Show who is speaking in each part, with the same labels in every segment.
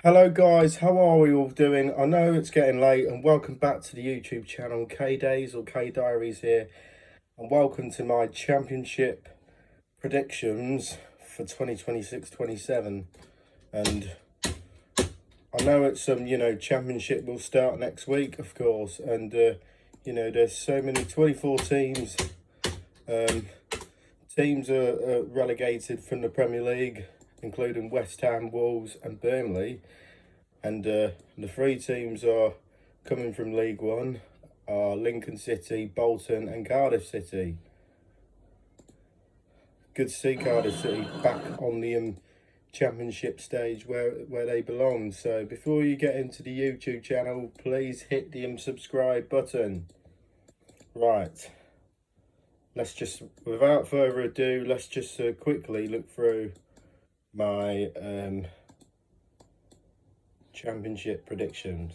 Speaker 1: Hello guys, how are we all doing? I know it's getting late and welcome back to the YouTube channel K Days or K Diaries here, and welcome to my championship predictions for 2026-27. And I know it's championship will start next week, of course, and there's so many 24 teams. Teams are relegated from the Premier League, including West Ham, Wolves and Burnley. And the three teams are coming from League One are Lincoln City, Bolton and Cardiff City. Good to see Cardiff City back on the championship stage where they belong. So before you get into the YouTube channel, please hit the subscribe button. Right. Without further ado, let's just quickly look through my championship predictions.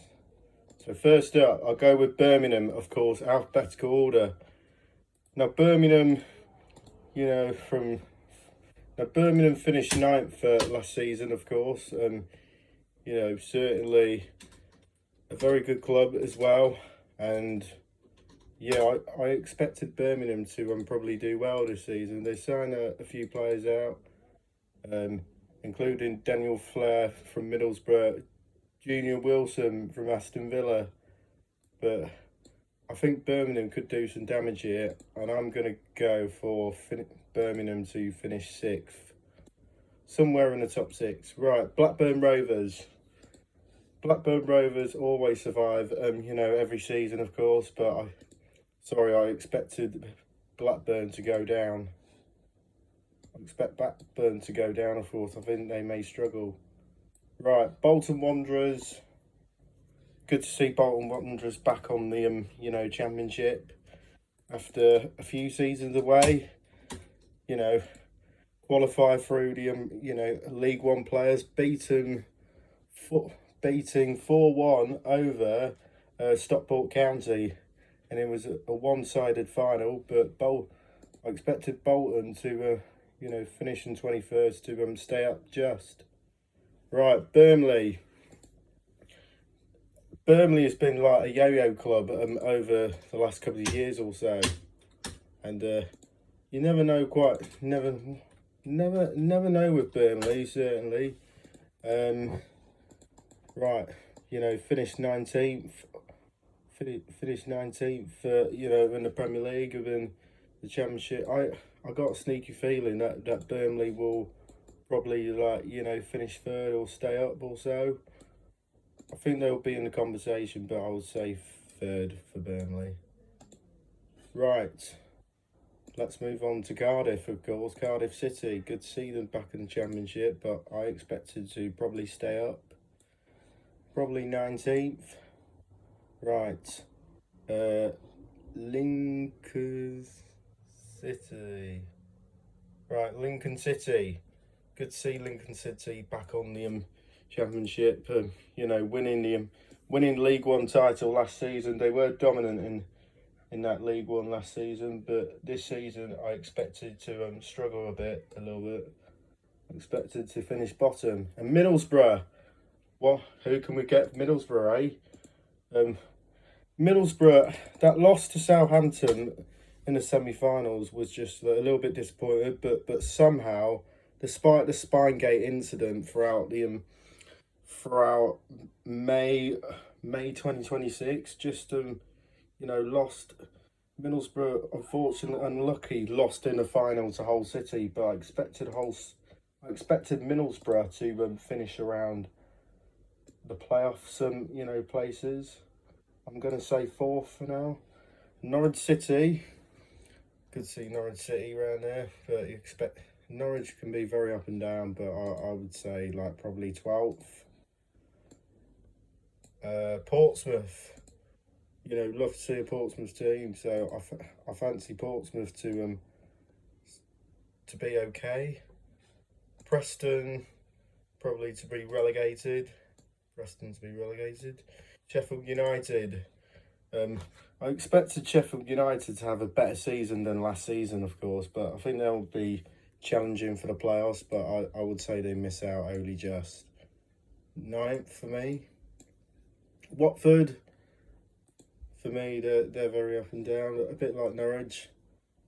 Speaker 1: So first up, I'll go with Birmingham, of course, alphabetical order. Now Birmingham, Birmingham finished ninth last season, of course. Certainly a very good club as well. And yeah, I expected Birmingham to probably do well this season. They signed a few players out, including Daniel Flair from Middlesbrough, Junior Wilson from Aston Villa. But I think Birmingham could do some damage here, and I'm going to go for Birmingham to finish sixth, somewhere in the top six. Right, Blackburn Rovers. Blackburn Rovers always survive, every season, of course, but I expected Blackburn to go down. I expect Blackburn to go down, of course. I think they may struggle. Right, Bolton Wanderers. Good to see Bolton Wanderers back on the championship after a few seasons away. Qualify through the League One players, beating 4-1 over Stockport County, and it was a one-sided final. But I expected Bolton to finish in 21st to stay up just. Right, Burnley. Burnley has been like a yo-yo club over the last couple of years or so, and you never know never know with Burnley, certainly. Right, finished 19th. Finished 19th, in the Premier League and the Championship. I got a sneaky feeling that Burnley will probably finish third or stay up or so. I think they'll be in the conversation, but I would say third for Burnley. Right, let's move on to Cardiff, of course. Cardiff City, good to see them back in the Championship, but I expected to probably stay up. Probably 19th. Right, Lincoln City. Right, Lincoln City. Good to see Lincoln City back on the Championship. Winning League One title last season. They were dominant in that League One last season, but this season I expected to struggle a little bit. I expected to finish bottom. And Middlesbrough. Who can we get Middlesbrough, eh? Middlesbrough, that loss to Southampton in the semi-finals was just a little bit disappointed, but somehow, despite the Spinegate incident throughout May 2026, just lost. Middlesbrough, unfortunately, unlucky, lost in the final to Hull City, but I expected Middlesbrough to finish around the playoffs, places. I'm going to say fourth for now. Norwich City. Good to see Norwich City around there, but you expect Norwich can be very up and down, but I would say probably 12th. Portsmouth. Love to see a Portsmouth team, so I fancy Portsmouth to be okay. Preston probably to be relegated. Sheffield United. I expected Sheffield United to have a better season than last season, of course, but I think they'll be challenging for the playoffs, but I would say they miss out only just. 9th for me. Watford, for me, they're very up and down, a bit like Norwich.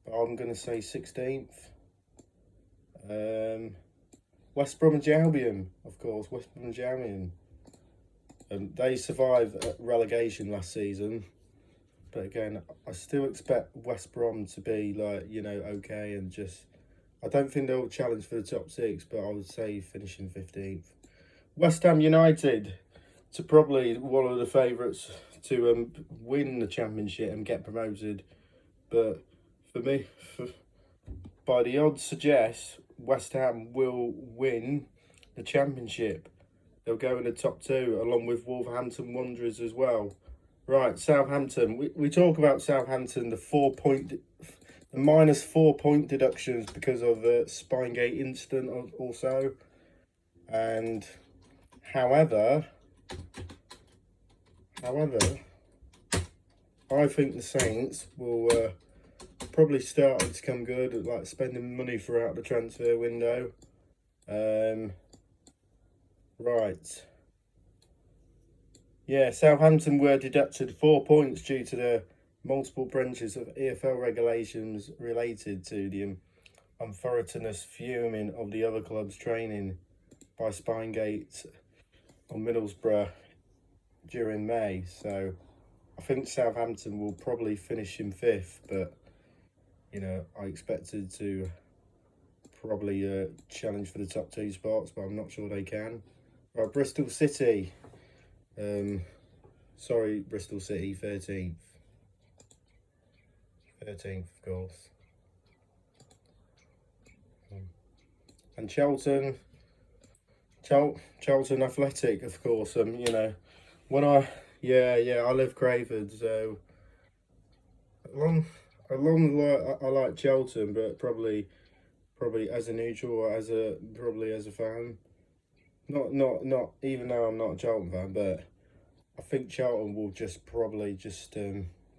Speaker 1: But I'm going to say 16th. West Bromwich Albion, of course, West Bromwich Albion. They survived relegation last season. But again, I still expect West Brom to be like, you know, okay, and just, I don't think they'll challenge for the top 6, but I would say finishing 15th. West Ham United, to probably one of the favourites to win the Championship and get promoted. But for me, by the odds suggest, West Ham will win the Championship. They'll go in the top 2 along with Wolverhampton Wanderers as well. Right, Southampton. We talk about Southampton, the -4 point deductions because of the Spinegate incident also. And however, I think the Saints will probably start to come good at like spending money throughout the transfer window. Right. Yeah, Southampton were deducted 4 points due to the multiple branches of EFL regulations related to the unthoroughness fuming of the other club's training by Spinegate on Middlesbrough during May. So I think Southampton will probably finish in 5th, but you know, I expected to probably challenge for the top 2 spots, but I'm not sure they can. Right, Bristol City. Sorry, Bristol City, 13th. 13th, of course. And Charlton Athletic, of course. You know, when I live Crayford, so along I like Charlton, but probably as a neutral or as a fan. Not even though I'm not a Charlton fan, but I think Charlton will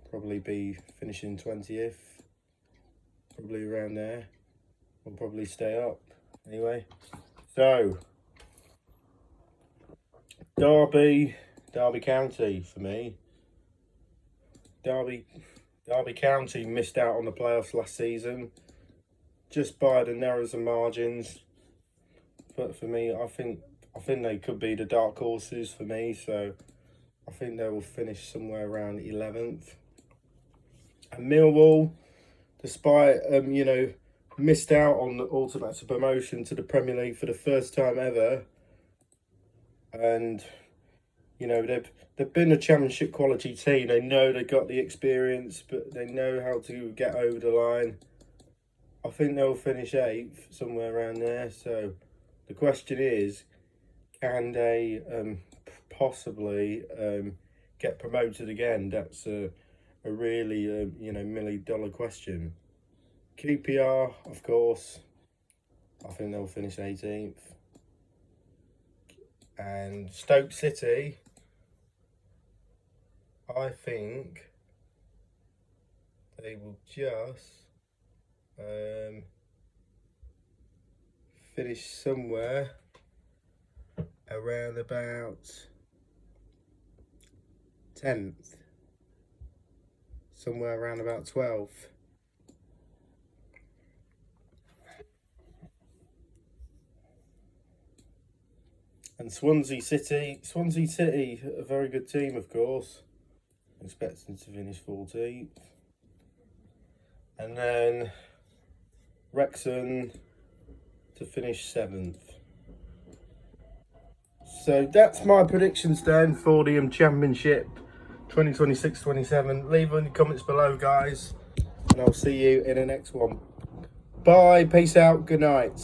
Speaker 1: probably be finishing 20th, probably around there. Will probably stay up anyway. So Derby County for me. Derby County missed out on the playoffs last season, just by the narrows of margins. But for me, I think they could be the dark horses for me. So I think they will finish somewhere around 11th. And Millwall, despite you know, missed out on the automatic promotion to the Premier League for the first time ever, and you know, they've been a Championship quality team. They know they got the experience, but they know how to get over the line. I think they'll finish 8th, somewhere around there. So the question is, can they possibly get promoted again? That's a really you know, $1 million question. QPR, of course, I think they'll finish 18th. And Stoke City, I think they will just finish somewhere around about 10th, somewhere around about 12th. And Swansea City, a very good team, of course. Expecting to finish 14th. And then Wrexham to finish 7th. So that's my predictions then for the Championship 2026-27. Leave in the comments below, guys. And I'll see you in the next one. Bye, peace out, good night.